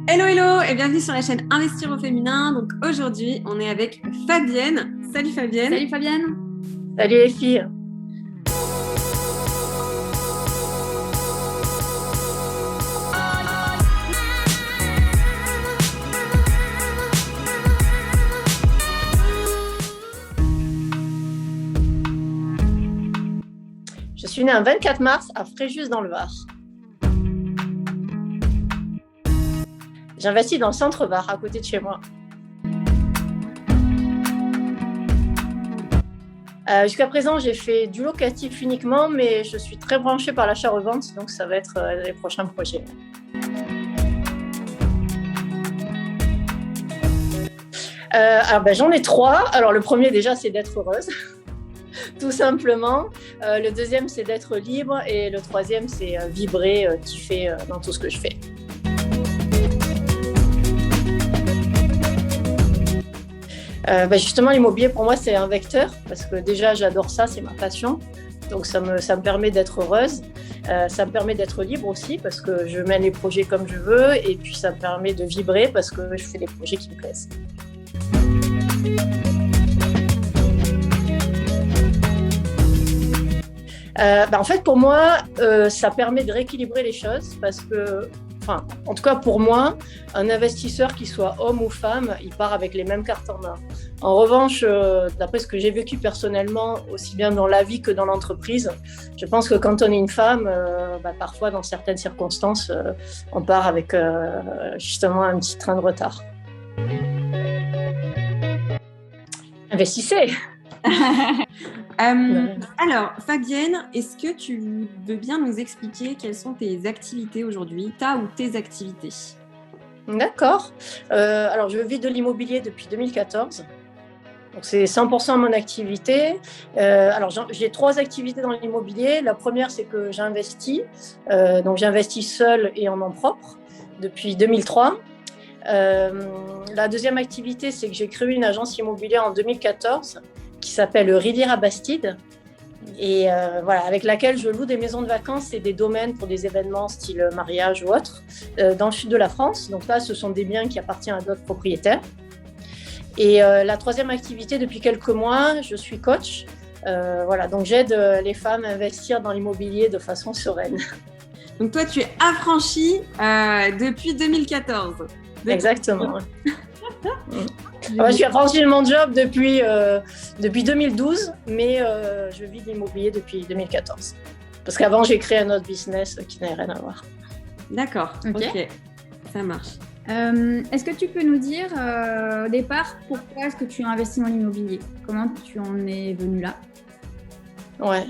Hello hello et bienvenue sur la chaîne Investir au féminin. Donc aujourd'hui on est avec Fabienne. Salut Fabienne. Salut Fabienne. Salut les filles. Je suis née un 24 mars à Fréjus dans le Var. J'investis dans le centre Var, à côté de chez moi. Jusqu'à présent, j'ai fait du locatif uniquement, mais je suis très branchée par l'achat-revente, donc ça va être les prochains projets. J'en ai 3. Alors, le premier, déjà, c'est d'être heureuse, tout simplement. Le deuxième, c'est d'être libre. Et le troisième, c'est vibrer, kiffer dans tout ce que je fais. Justement, l'immobilier, pour moi, c'est un vecteur parce que déjà, j'adore ça, c'est ma passion. Donc, ça me permet d'être heureuse. Ça me permet d'être libre aussi parce que je mène les projets comme je veux. Et puis, ça me permet de vibrer parce que je fais des projets qui me plaisent. En fait, pour moi, ça permet de rééquilibrer les choses parce que, en tout cas pour moi, un investisseur qui soit homme ou femme, il part avec les mêmes cartes en main. En revanche, d'après ce que j'ai vécu personnellement, aussi bien dans la vie que dans l'entreprise, je pense que quand on est une femme, parfois dans certaines circonstances, on part avec justement un petit train de retard. Investissez! Alors, Fabienne, est-ce que tu veux bien nous expliquer quelles sont tes activités aujourd'hui, ta ou tes activités? D'accord. Alors, je vis de l'immobilier depuis 2014. Donc, c'est 100% mon activité. J'ai 3 activités dans l'immobilier. La première, c'est que j'investis. Donc, j'investis seule et en nom propre depuis 2003. La deuxième activité, c'est que j'ai créé une agence immobilière en 2014 qui s'appelle Rivière à Bastide et avec laquelle je loue des maisons de vacances et des domaines pour des événements style mariage ou autre dans le sud de la France. Donc là, ce sont des biens qui appartiennent à d'autres propriétaires. Et la troisième activité, depuis quelques mois, je suis coach. Donc j'aide les femmes à investir dans l'immobilier de façon sereine. Donc toi, tu es affranchie depuis 2014. Exactement. Je suis affranchie de mon job depuis 2012, mais je vis de l'immobilier depuis 2014. Parce qu'avant, j'ai créé un autre business qui n'a rien à voir. D'accord, ok, ça marche. Est-ce que tu peux nous dire au départ pourquoi est-ce que tu as investi dans l'immobilier? Comment tu en es venue là? Ouais.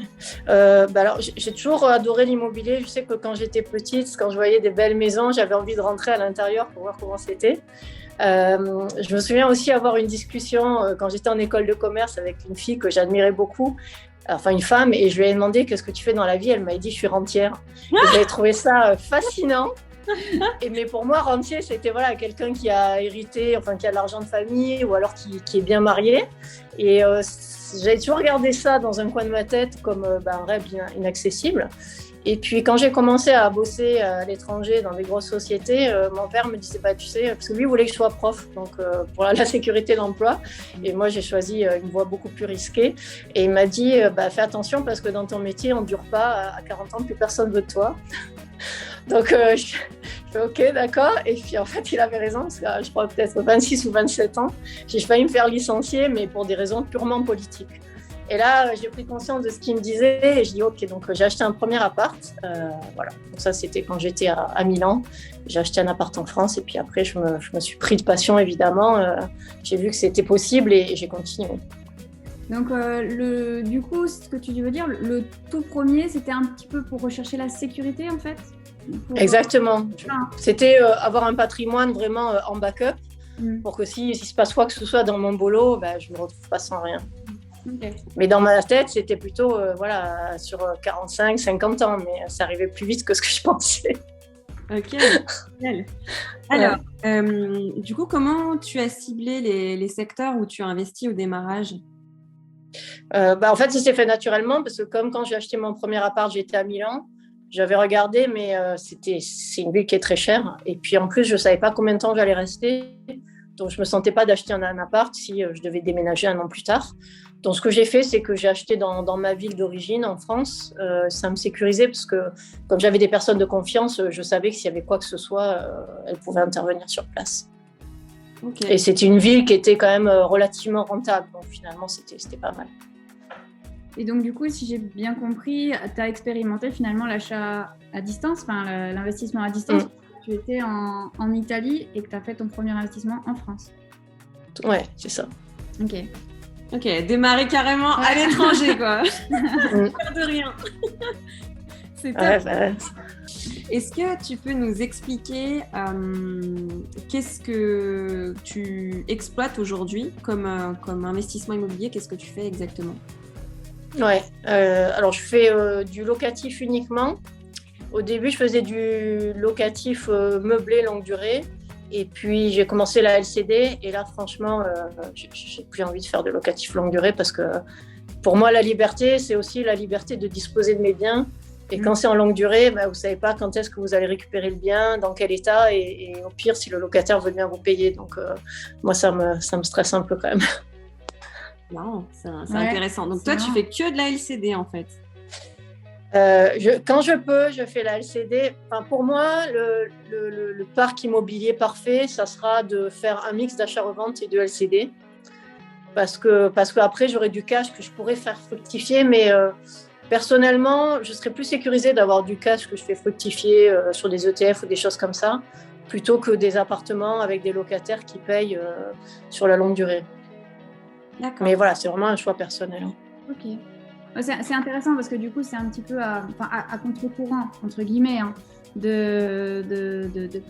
J'ai toujours adoré l'immobilier. Je sais que quand j'étais petite, quand je voyais des belles maisons, j'avais envie de rentrer à l'intérieur pour voir comment c'était. Je me souviens aussi avoir une discussion quand j'étais en école de commerce avec une fille que j'admirais beaucoup, une femme, et je lui ai demandé qu'est-ce que tu fais dans la vie. Elle m'a dit je suis rentière. Et j'avais trouvé ça fascinant. Mais pour moi, rentier, c'était quelqu'un qui a hérité, qui a de l'argent de famille ou alors qui est bien marié. Et j'avais toujours regardé ça dans un coin de ma tête comme un rêve inaccessible. Et puis quand j'ai commencé à bosser à l'étranger dans des grosses sociétés, mon père me disait tu sais, parce que lui voulait que je sois prof, donc pour la sécurité de l'emploi. Et moi j'ai choisi une voie beaucoup plus risquée. Et il m'a dit fais attention parce que dans ton métier on ne dure pas, à 40 ans plus personne veut de toi. Donc je fais ok, d'accord. Et puis en fait il avait raison, parce que je crois peut-être 26 ou 27 ans, j'ai failli me faire licencier, mais pour des raisons purement politiques. Et là, j'ai pris conscience de ce qu'il me disait et je dis ok, donc j'ai acheté un premier appart. Donc ça, c'était quand j'étais à Milan. J'ai acheté un appart en France et puis après, je me suis pris de passion, évidemment. J'ai vu que c'était possible et j'ai continué. Donc, du coup, ce que tu veux dire, le tout premier, c'était un petit peu pour rechercher la sécurité, en fait? Exactement. C'était avoir un patrimoine vraiment en backup pour que s'il se passe quoi que ce soit dans mon boulot, je ne me retrouve pas sans rien. Okay. Mais dans ma tête, c'était plutôt sur 45, 50 ans, mais ça arrivait plus vite que ce que je pensais. Ok, génial. Alors, du coup, comment tu as ciblé les secteurs où tu as investi au démarrage? En fait, ça s'est fait naturellement parce que comme quand j'ai acheté mon premier appart, j'étais à Milan. J'avais regardé, mais c'est une ville qui est très chère. Et puis en plus, je ne savais pas combien de temps j'allais rester. Donc je ne me sentais pas d'acheter un appart si je devais déménager un an plus tard. Donc ce que j'ai fait, c'est que j'ai acheté dans ma ville d'origine, en France. Ça me sécurisait parce que comme j'avais des personnes de confiance, je savais que s'il y avait quoi que ce soit, elles pouvaient intervenir sur place. Okay. Et c'était une ville qui était quand même relativement rentable. Donc finalement, c'était pas mal. Et donc, du coup, si j'ai bien compris, tu as expérimenté finalement l'achat à distance, enfin l'investissement à distance. Tu étais en Italie et que tu as fait ton premier investissement en France. Ouais, c'est ça. Ok, démarrer carrément à l'étranger, quoi. Pas de rien. C'est top. Est-ce que tu peux nous expliquer qu'est-ce que tu exploites aujourd'hui comme investissement immobilier? Qu'est-ce que tu fais exactement? Ouais, alors je fais du locatif uniquement. Au début, je faisais du locatif meublé longue durée. Et puis, j'ai commencé la LCD. Et là, franchement, j'ai plus envie de faire de locatif longue durée parce que pour moi, la liberté, c'est aussi la liberté de disposer de mes biens. Et quand c'est en longue durée, vous ne savez pas quand est-ce que vous allez récupérer le bien, dans quel état. Et au pire, si le locataire veut bien vous payer. Donc, moi, ça me stresse un peu quand même. Non, c'est intéressant. Donc, toi, tu fais que de la LCD, en fait. Quand je peux, je fais la LCD. Enfin, pour moi, le parc immobilier parfait, ça sera de faire un mix d'achat-revente et de LCD. Parce qu'après, j'aurai du cash que je pourrais faire fructifier. Mais personnellement, je serais plus sécurisée d'avoir du cash que je fais fructifier sur des ETF ou des choses comme ça, plutôt que des appartements avec des locataires qui payent sur la longue durée. D'accord. Mais voilà, c'est vraiment un choix personnel. Ok. C'est intéressant parce que du coup, c'est un petit peu à contre-courant, entre guillemets, de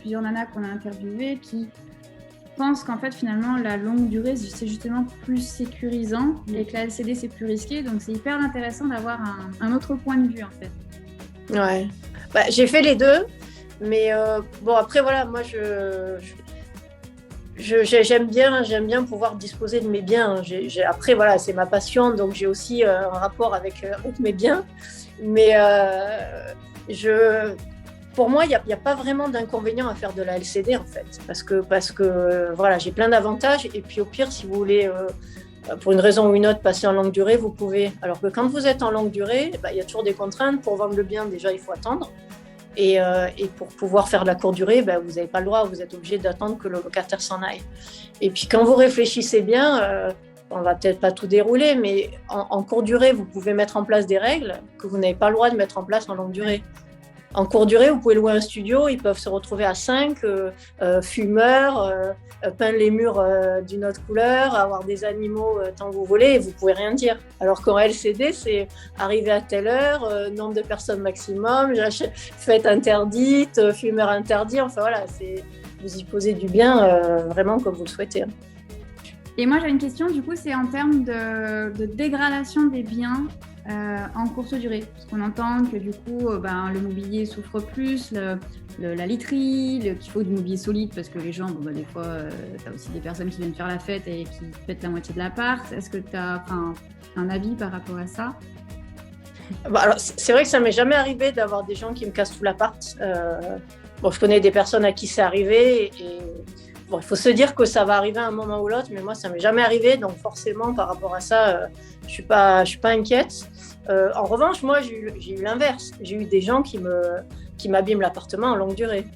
plusieurs nanas qu'on a interviewées qui pensent qu'en fait, finalement, la longue durée, c'est justement plus sécurisant et que la LCD, c'est plus risqué. Donc, c'est hyper intéressant d'avoir un autre point de vue, en fait. Ouais. J'ai fait les deux. Mais bon, après, voilà, moi, j'aime bien pouvoir disposer de mes biens. Après, voilà, c'est ma passion, donc j'ai aussi un rapport avec mes biens. Mais pour moi, il n'y a pas vraiment d'inconvénient à faire de la LCD, en fait. Parce que voilà, j'ai plein d'avantages. Et puis, au pire, si vous voulez, pour une raison ou une autre, passer en longue durée, vous pouvez. Alors que quand vous êtes en longue durée, il y a toujours des contraintes. Pour vendre le bien, déjà, il faut attendre. Et pour pouvoir faire de la courte durée, vous n'avez pas le droit, vous êtes obligé d'attendre que le locataire s'en aille. Et puis quand vous réfléchissez bien, on ne va peut-être pas tout dérouler, mais en courte durée, vous pouvez mettre en place des règles que vous n'avez pas le droit de mettre en place en longue durée. En courte durée, vous pouvez louer un studio, ils peuvent se retrouver à 5, fumeurs, peindre les murs d'une autre couleur, avoir des animaux tant que vous voulez, et vous ne pouvez rien dire. Alors qu'en LCD, c'est arriver à telle heure, nombre de personnes maximum, fête interdite, fumeur interdit, enfin voilà, vous y posez du bien vraiment comme vous le souhaitez. Et moi, j'ai une question, du coup, c'est en termes de dégradation des biens en courte durée. Parce qu'on entend que du coup, le mobilier souffre plus, la literie, qu'il faut du mobilier solide parce que les gens, des fois, tu as aussi des personnes qui viennent faire la fête et qui pètent la moitié de l'appart. Est-ce que tu as un avis par rapport à ça? Alors, c'est vrai que ça ne m'est jamais arrivé d'avoir des gens qui me cassent tout l'appart. Je connais des personnes à qui c'est arrivé et il faut se dire que ça va arriver à un moment ou l'autre, mais moi, ça ne m'est jamais arrivé. Donc, forcément, par rapport à ça, je ne suis pas inquiète. En revanche, moi, j'ai eu l'inverse. J'ai eu des gens qui m'abîment l'appartement en longue durée.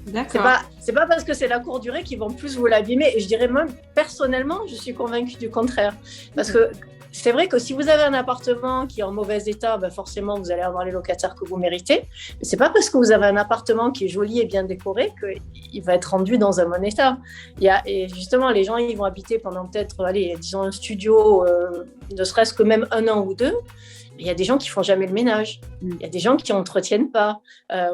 D'accord. C'est pas parce que c'est la courte durée qu'ils vont plus vous l'abîmer. Et je dirais même, personnellement, je suis convaincue du contraire. Parce que c'est vrai que si vous avez un appartement qui est en mauvais état, forcément, vous allez avoir les locataires que vous méritez. Mais ce n'est pas parce que vous avez un appartement qui est joli et bien décoré qu'il va être rendu dans un bon état. Et justement, les gens, ils vont habiter pendant peut-être, disons, un studio, ne serait-ce que même 1 an ou 2. Il y a des gens qui ne font jamais le ménage. Il y a des gens qui n'entretiennent pas.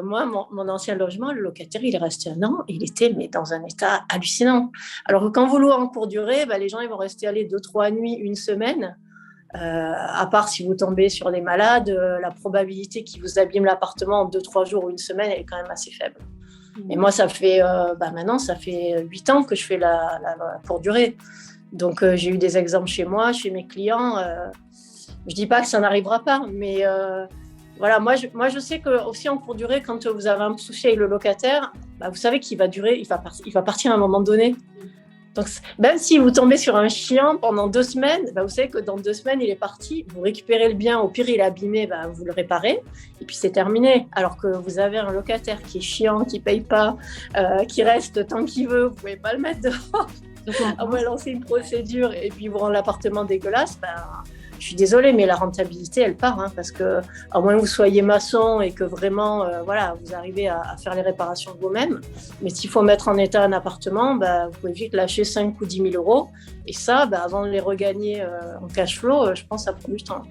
Moi, mon ancien logement, le locataire, il est resté 1 an. Il était dans un état hallucinant. Alors que quand vous louez en courte durée, les gens ils vont rester 2-3 nuits, 1 semaine. À part si vous tombez sur des malades, la probabilité qu'ils vous abîment l'appartement en 2-3 jours ou 1 semaine, elle est quand même assez faible. Et moi, ça fait maintenant, ça fait 8 ans que je fais la courte durée. Donc, j'ai eu des exemples chez moi, chez mes clients. Je ne dis pas que ça n'arrivera pas, mais voilà, moi je sais que aussi en courte durée, quand vous avez un souci avec le locataire, vous savez qu'il va durer, il va partir à un moment donné. Donc, même si vous tombez sur un chiant pendant 2 semaines, vous savez que dans 2 semaines, il est parti. Vous récupérez le bien. Au pire, il est abîmé, vous le réparez. Et puis, c'est terminé. Alors que vous avez un locataire qui est chiant, qui ne paye pas, qui reste tant qu'il veut. Vous ne pouvez pas le mettre dehors. On va lancer une procédure et puis vous rendre l'appartement dégueulasse. Je suis désolée, mais la rentabilité, elle part. Parce que, à moins que vous soyez maçon et que vraiment, vous arrivez à faire les réparations vous-même. Mais s'il faut mettre en état un appartement, vous pouvez vite lâcher 5 ou 10 000 euros. Et ça, avant de les regagner en cash flow, je pense que ça prend du temps.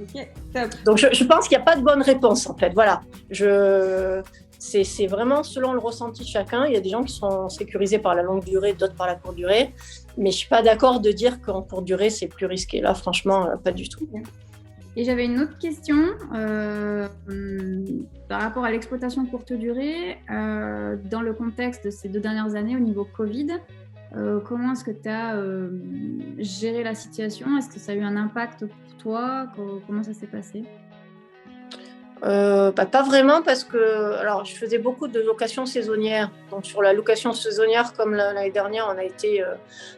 Okay, top. Donc, je pense qu'il n'y a pas de bonne réponse, en fait. Voilà. C'est vraiment selon le ressenti de chacun. Il y a des gens qui sont sécurisés par la longue durée, d'autres par la courte durée. Mais je ne suis pas d'accord de dire qu'en courte durée, c'est plus risqué. Là, franchement, pas du tout. Et j'avais une autre question par rapport à l'exploitation courte durée. Dans le contexte de ces 2 dernières années au niveau Covid, comment est-ce que tu as géré la situation? Est-ce que ça a eu un impact pour toi? Comment ça s'est passé? Pas vraiment parce que je faisais beaucoup de locations saisonnières. Donc sur la location saisonnière, comme l'année dernière, on a été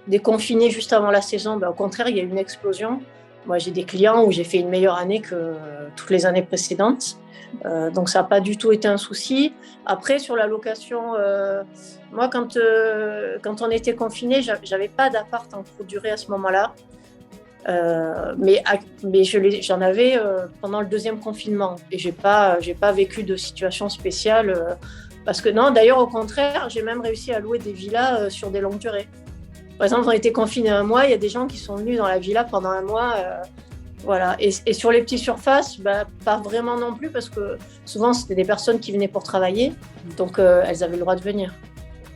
déconfinés juste avant la saison. Au contraire, il y a eu une explosion. Moi, j'ai des clients où j'ai fait une meilleure année que toutes les années précédentes. Donc ça n'a pas du tout été un souci. Après, sur la location, moi, quand on était confinés, j'avais pas d'appart en courte durée à ce moment-là. Mais j'en avais pendant le 2e confinement et j'ai pas vécu de situation spéciale parce que non, d'ailleurs au contraire, j'ai même réussi à louer des villas sur des longues durées. Par exemple, on était confinés 1 mois, il y a des gens qui sont venus dans la villa pendant 1 mois, voilà. Et sur les petites surfaces, pas vraiment non plus parce que souvent c'était des personnes qui venaient pour travailler, donc elles avaient le droit de venir.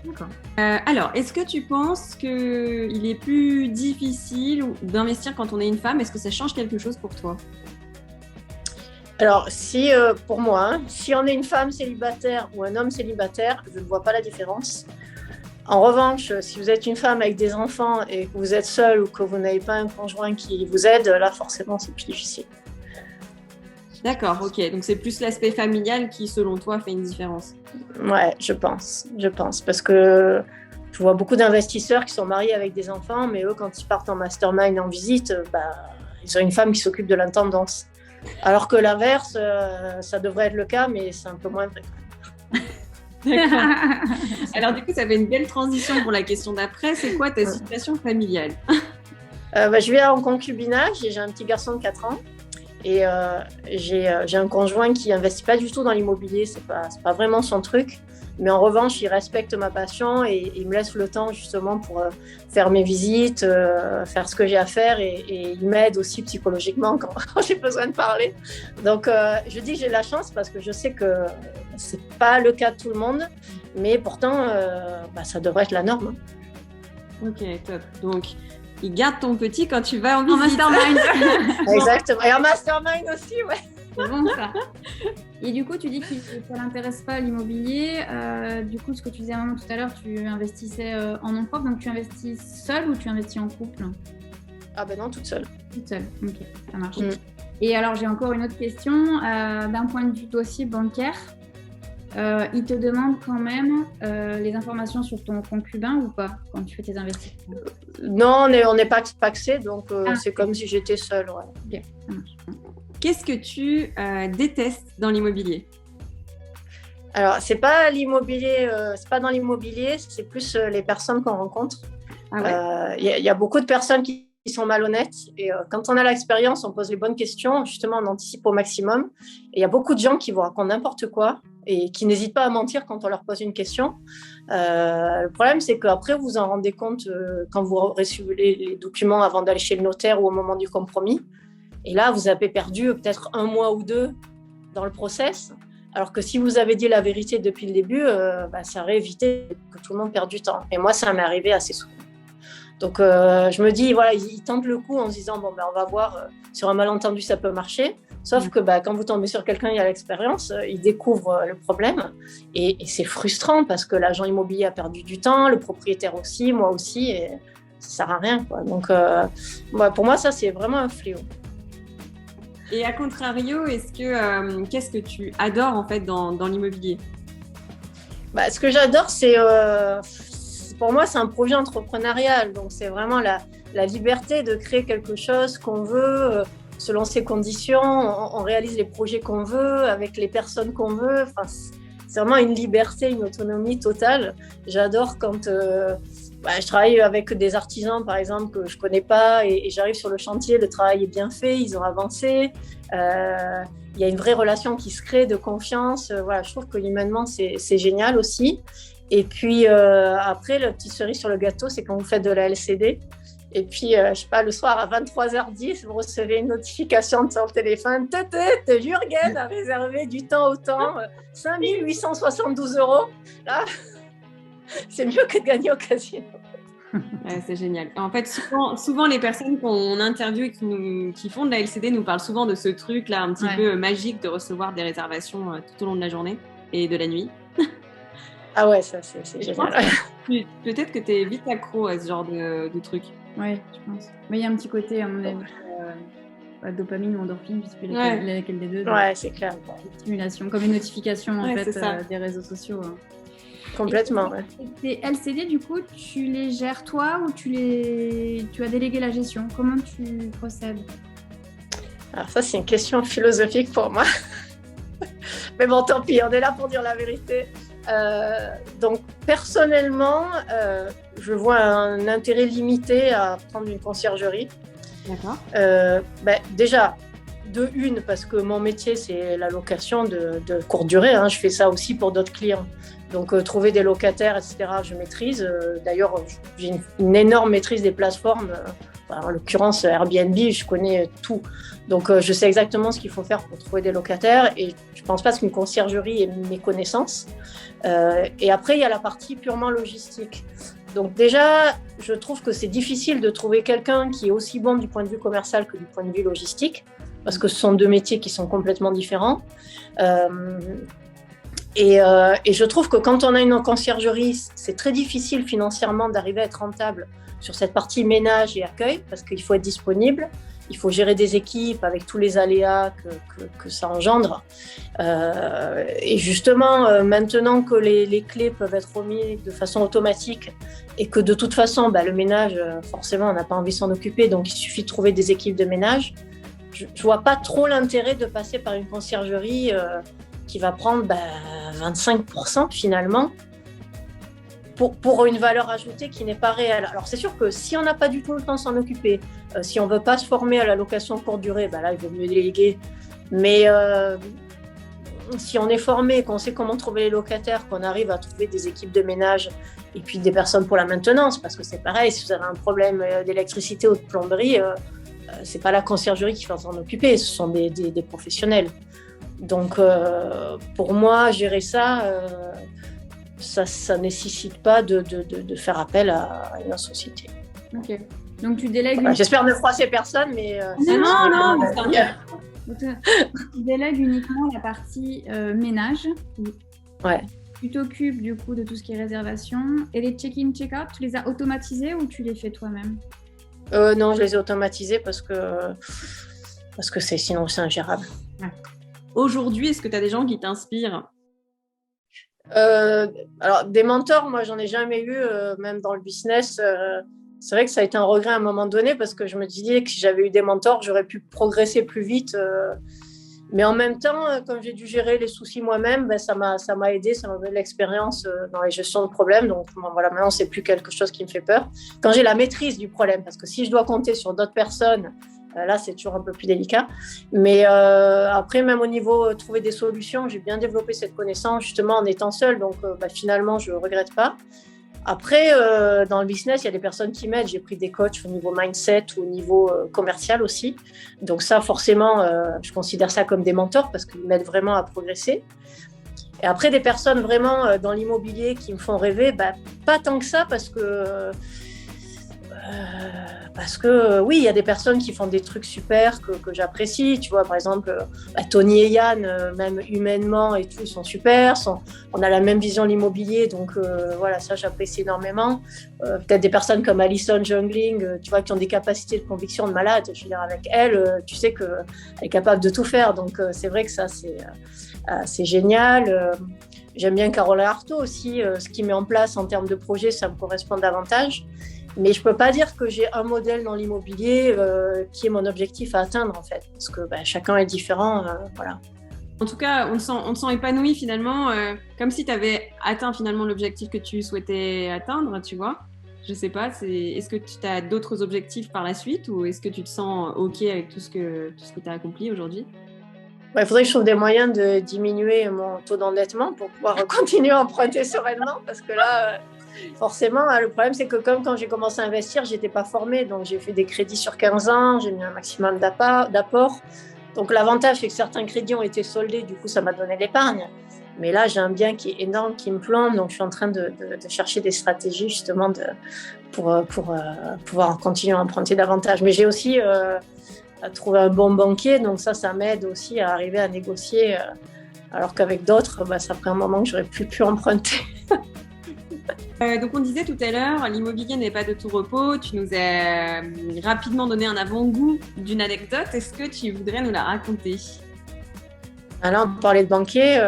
D'accord. Alors, est-ce que tu penses qu'il est plus difficile d'investir quand on est une femme? Est-ce que ça change quelque chose pour toi? Alors, pour moi, si on est une femme célibataire ou un homme célibataire, je ne vois pas la différence. En revanche, si vous êtes une femme avec des enfants et que vous êtes seule ou que vous n'avez pas un conjoint qui vous aide, là, forcément, c'est plus difficile. D'accord, ok. Donc, c'est plus l'aspect familial qui, selon toi, fait une différence. Ouais, je pense. Parce que je vois beaucoup d'investisseurs qui sont mariés avec des enfants, mais eux, quand ils partent en mastermind, en visite, ils ont une femme qui s'occupe de l'intendance. Alors que l'inverse, ça devrait être le cas, mais c'est un peu moins vrai. D'accord. Alors, du coup, ça fait une belle transition pour la question d'après. C'est quoi ta situation familiale? Je vis en concubinage et j'ai un petit garçon de 4 ans. Et j'ai un conjoint qui n'investit pas du tout dans l'immobilier, c'est pas vraiment son truc. Mais en revanche, il respecte ma passion et il me laisse le temps justement pour faire mes visites, faire ce que j'ai à faire et il m'aide aussi psychologiquement quand j'ai besoin de parler. Donc, je dis que j'ai de la chance parce que je sais que c'est pas le cas de tout le monde, mais pourtant, ça devrait être la norme. Ok, top. Donc, il garde ton petit quand tu vas en visite. En mastermind. Exactement. Et en mastermind aussi, ouais. C'est bon ça. Et du coup, tu dis que ça l'intéresse pas l'immobilier. Du coup, ce que tu disais un moment tout à l'heure, tu investissais en nom propre. Donc, tu investis seule ou tu investis en couple? Ah non, toute seule. Toute seule, ok, ça marche. Et alors, j'ai encore une autre question. D'un point de vue dossier bancaire, il te demande quand même les informations sur ton concubin ou pas quand tu fais tes investissements? Non, on n'est pas paxé, donc c'est comme si j'étais seule. Ouais. Ok, ça marche. Qu'est-ce que tu détestes dans l'immobilier? Alors, c'est pas l'immobilier, c'est pas dans l'immobilier, c'est plus les personnes qu'on rencontre. Ah ouais. Y a beaucoup de personnes qui sont malhonnêtes et quand on a l'expérience, on pose les bonnes questions, justement, on anticipe au maximum. Et il y a beaucoup de gens qui vous racontent n'importe quoi et qui n'hésitent pas à mentir quand on leur pose une question. Le problème, c'est qu'après, vous vous en rendez compte quand vous recevez les documents avant d'aller chez le notaire ou au moment du compromis. Et là, vous avez perdu peut-être 1 mois ou 2 dans le process. Alors que si vous avez dit la vérité depuis le début, ça aurait évité que tout le monde perde du temps. Et moi, ça m'est arrivé assez souvent. Donc, je me dis, voilà, ils tentent le coup en se disant, on va voir, sur un malentendu, ça peut marcher. Sauf que quand vous tombez sur quelqu'un qui a l'expérience, il découvre le problème. Et c'est frustrant parce que l'agent immobilier a perdu du temps, le propriétaire aussi, moi aussi, et ça ne sert à rien, quoi. Donc, pour moi, ça, c'est vraiment un fléau. Et à contrario, qu'est-ce que tu adores en fait dans l'immobilier? Ce que j'adore, pour moi, c'est un projet entrepreneurial. Donc, c'est vraiment la liberté de créer quelque chose qu'on veut selon ses conditions. On réalise les projets qu'on veut avec les personnes qu'on veut. Enfin, c'est vraiment une liberté, une autonomie totale. J'adore quand je travaille avec des artisans, par exemple, que je ne connais pas et j'arrive sur le chantier, le travail est bien fait, ils ont avancé. Il y a une vraie relation qui se crée de confiance. Je trouve que humainement, c'est génial aussi. Et puis après, la petite cerise sur le gâteau, c'est quand vous faites de la LCD. Et puis, le soir à 23h10, vous recevez une notification sur le téléphone. Jürgen a réservé du temps au temps, 5 872 €. Là, c'est mieux que de gagner au casino. Ouais, c'est génial. En fait, souvent les personnes qu'on interviewe et qui font de la LCD nous parlent souvent de ce truc-là un petit peu magique de recevoir des réservations tout au long de la journée et de la nuit. Ah ouais, ça c'est génial. Peut-être que tu es vite accro à ce genre de truc. Oui, je pense. Mais il y a un petit côté, à mon avis, dopamine ou endorphine, puisque laquelle des deux. Ouais, c'est clair. Stimulation, comme une notification en fait, des réseaux sociaux. Complètement, ouais. Tes LCD, du coup, tu les gères toi ou tu as délégué la gestion? Comment tu procèdes? Alors ça, c'est une question philosophique pour moi. Mais bon, tant pis, on est là pour dire la vérité. Donc, personnellement, je vois un intérêt limité à prendre une conciergerie. D'accord. Déjà, de une, parce que mon métier, c'est la location de courte durée. Je fais ça aussi pour d'autres clients. Donc, trouver des locataires, etc., je maîtrise. D'ailleurs, j'ai une énorme maîtrise des plateformes. En l'occurrence, Airbnb, je connais tout. Donc, je sais exactement ce qu'il faut faire pour trouver des locataires. Et je ne pense pas qu'une conciergerie ait mes connaissances. Et après, il y a la partie purement logistique. Donc déjà, je trouve que c'est difficile de trouver quelqu'un qui est aussi bon du point de vue commercial que du point de vue logistique, parce que ce sont deux métiers qui sont complètement différents. Et je trouve que quand on a une conciergerie, c'est très difficile financièrement d'arriver à être rentable sur cette partie ménage et accueil, parce qu'il faut être disponible, il faut gérer des équipes avec tous les aléas que ça engendre. Et justement, maintenant que les clés peuvent être remises de façon automatique et que de toute façon, le ménage, forcément, on n'a pas envie de s'en occuper, donc il suffit de trouver des équipes de ménage. Je ne vois pas trop l'intérêt de passer par une conciergerie qui va prendre 25% finalement pour une valeur ajoutée qui n'est pas réelle. Alors c'est sûr que si on n'a pas du tout le temps de s'en occuper, si on ne veut pas se former à la location courte durée, là il vaut mieux déléguer. Mais si on est formé, qu'on sait comment trouver les locataires, qu'on arrive à trouver des équipes de ménage et puis des personnes pour la maintenance, parce que c'est pareil, si vous avez un problème d'électricité ou de plomberie, c'est pas la conciergerie qui va s'en occuper, ce sont des professionnels. Donc, pour moi, gérer ça ne nécessite pas de faire appel à une société. Ok. Donc, tu délègues... J'espère ne froisser personne, mais... Non, tu délègues uniquement la partie ménage. Ouais. Tu t'occupes du coup de tout ce qui est réservation. Et les check-in, check-out, tu les as automatisés ou tu les fais toi-même? Non, je les ai automatisés parce que sinon c'est ingérable. Ouais. Aujourd'hui, est-ce que tu as des gens qui t'inspirent? Alors, des mentors, moi, j'en ai jamais eu, même dans le business. C'est vrai que ça a été un regret à un moment donné parce que je me disais que si j'avais eu des mentors, j'aurais pu progresser plus vite. Mais en même temps, comme j'ai dû gérer les soucis moi-même, ça m'a aidé, ça m'a donné de l'expérience dans les gestions de problèmes. Donc, maintenant, c'est plus quelque chose qui me fait peur. Quand j'ai la maîtrise du problème, parce que si je dois compter sur d'autres personnes, là, c'est toujours un peu plus délicat. Mais après, même au niveau trouver des solutions, j'ai bien développé cette connaissance justement en étant seule. Donc, finalement, je ne regrette pas. Après, dans le business, il y a des personnes qui m'aident. J'ai pris des coachs au niveau mindset ou au niveau commercial aussi. Donc ça, forcément, je considère ça comme des mentors parce qu'ils m'aident vraiment à progresser. Et après, des personnes vraiment dans l'immobilier qui me font rêver, pas tant que ça parce que Parce que oui, il y a des personnes qui font des trucs super que j'apprécie. Tu vois, par exemple, Tony et Yann, même humainement et tout, ils sont super. On a la même vision de l'immobilier, donc voilà, ça j'apprécie énormément. Peut-être des personnes comme Alison Jungling, tu vois, qui ont des capacités de conviction de malade. Je veux dire, avec elle, tu sais qu'elle est capable de tout faire. Donc c'est vrai que ça, c'est génial. J'aime bien Carola Artaud aussi. Ce qu'il met en place en termes de projet, ça me correspond davantage. Mais je ne peux pas dire que j'ai un modèle dans l'immobilier qui est mon objectif à atteindre, en fait. Parce que chacun est différent, voilà. En tout cas, on te sent épanoui finalement, comme si tu avais atteint finalement l'objectif que tu souhaitais atteindre, tu vois. Je sais pas, est-ce que tu as d'autres objectifs par la suite ou est-ce que tu te sens OK avec tout ce que tu as accompli aujourd'hui? Il faudrait que je trouve des moyens de diminuer mon taux d'endettement pour pouvoir continuer à emprunter sereinement, parce que là... Forcément, le problème, c'est que comme quand j'ai commencé à investir, je n'étais pas formée. Donc, j'ai fait des crédits sur 15 ans, j'ai mis un maximum d'apport. Donc, l'avantage, c'est que certains crédits ont été soldés. Du coup, ça m'a donné l'épargne. Mais là, j'ai un bien qui est énorme, qui me plombe. Donc, je suis en train de chercher des stratégies, justement, pour pouvoir continuer à emprunter davantage. Mais j'ai aussi trouvé un bon banquier. Donc, ça m'aide aussi à arriver à négocier. Alors qu'avec d'autres, ça ferait un moment que je n'aurais plus pu emprunter. Donc on disait tout à l'heure, l'immobilier n'est pas de tout repos. Tu nous as rapidement donné un avant-goût d'une anecdote. Est-ce que tu voudrais nous la raconter? Alors, on parlait de banquier.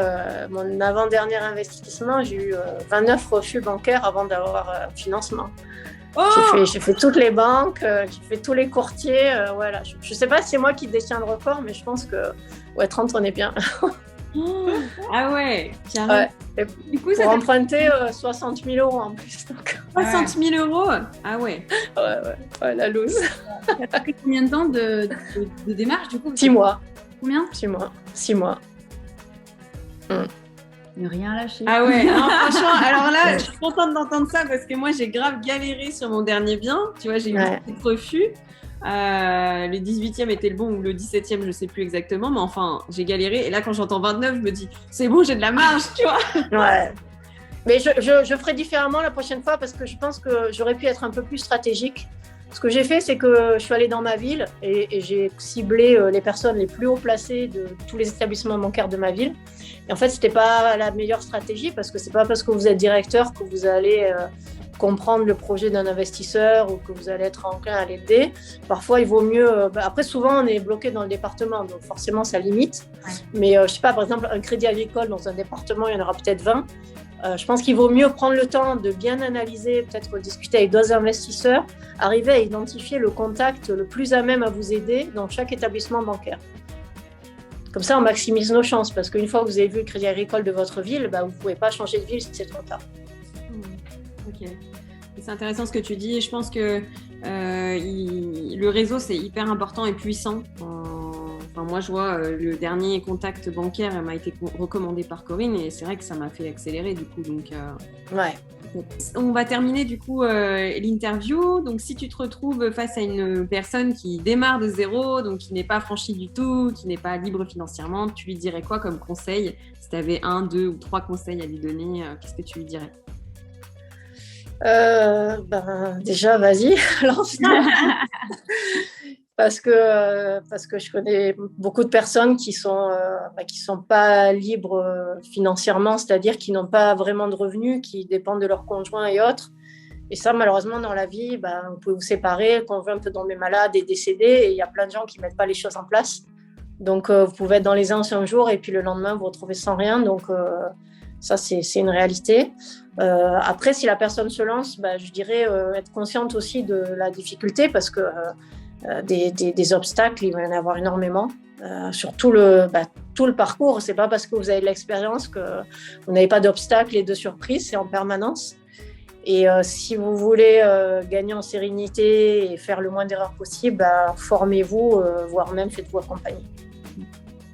Mon avant-dernier investissement, j'ai eu 29 refus bancaires avant d'avoir un financement. Oh, j'ai fait toutes les banques, j'ai fait tous les courtiers. Voilà. Je ne sais pas si c'est moi qui détiens le record, mais je pense que 30, on est bien. Ah ouais, ouais. Du coup, pour emprunter 60 000 € en plus. Donc. 60 000 €. Ah ouais. Ouais, la loose. Ça a pris combien de temps de démarche du coup? 6 mois. Combien? 6 mois. Ne rien lâcher. Ah ouais, non, franchement, alors là, je suis contente d'entendre ça parce que moi, j'ai grave galéré sur mon dernier bien. Tu vois, j'ai eu beaucoup de refus. Le 18e était le bon ou le 17e, je ne sais plus exactement, mais enfin, j'ai galéré. Et là, quand j'entends 29, je me dis, c'est bon, j'ai de la marge, tu vois. Ouais. Mais je ferai différemment la prochaine fois parce que je pense que j'aurais pu être un peu plus stratégique. Ce que j'ai fait, c'est que je suis allée dans ma ville et j'ai ciblé les personnes les plus haut placées de tous les établissements bancaires de ma ville. Et en fait, ce n'était pas la meilleure stratégie parce que ce n'est pas parce que vous êtes directeur que vous allez comprendre le projet d'un investisseur ou que vous allez être enclin à l'aider. Parfois, il vaut mieux... après, souvent, on est bloqué dans le département, donc forcément, ça limite. Ouais. Mais je ne sais pas, par exemple, un crédit agricole dans un département, il y en aura peut-être 20. Je pense qu'il vaut mieux prendre le temps de bien analyser, peut-être discuter avec d'autres investisseurs, arriver à identifier le contact le plus à même à vous aider dans chaque établissement bancaire. Comme ça, on maximise nos chances, parce qu'une fois que vous avez vu le crédit agricole de votre ville, vous ne pouvez pas changer de ville si c'est trop tard. Ok. C'est intéressant ce que tu dis. Je pense que le réseau, c'est hyper important et puissant. Enfin, moi, je vois le dernier contact bancaire m'a été recommandé par Corinne et c'est vrai que ça m'a fait accélérer du coup. Donc, ouais. On va terminer du coup l'interview. Donc, si tu te retrouves face à une personne qui démarre de zéro, donc qui n'est pas franchie du tout, qui n'est pas libre financièrement, tu lui dirais quoi comme conseil? Si tu avais 1, 2 ou 3 conseils à lui donner, qu'est-ce que tu lui dirais? Déjà, vas-y, lance-toi. Parce que je connais beaucoup de personnes qui sont pas libres financièrement, c'est-à-dire qui n'ont pas vraiment de revenus, qui dépendent de leur conjoint et autres. Et ça, malheureusement, dans la vie, vous pouvez vous séparer, le conjoint peut tomber malade et décéder, et il y a plein de gens qui ne mettent pas les choses en place. Donc, vous pouvez être dans les anges un jour, et puis le lendemain, vous vous retrouvez sans rien. Donc, ça, c'est une réalité. Après, si la personne se lance, je dirais être consciente aussi de la difficulté, parce que des obstacles, il va y en avoir énormément. Sur tout le parcours, c'est pas parce que vous avez de l'expérience que vous n'avez pas d'obstacles et de surprises, c'est en permanence. Et si vous voulez gagner en sérénité et faire le moins d'erreurs possible, formez-vous, voire même faites-vous accompagner.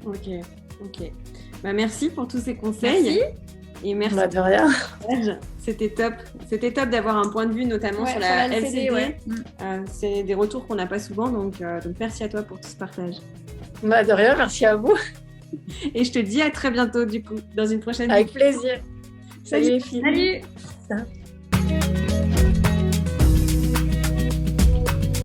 Ok. Merci pour tous ces conseils. Merci. Et merci. De rien. C'était top. C'était top d'avoir un point de vue, notamment sur la LCD. Ouais. C'est des retours qu'on n'a pas souvent, donc merci à toi pour tout ce partage. De rien, merci à vous. Et je te dis à très bientôt, du coup, dans une prochaine vidéo. Avec plaisir. Salut les filles. Salut.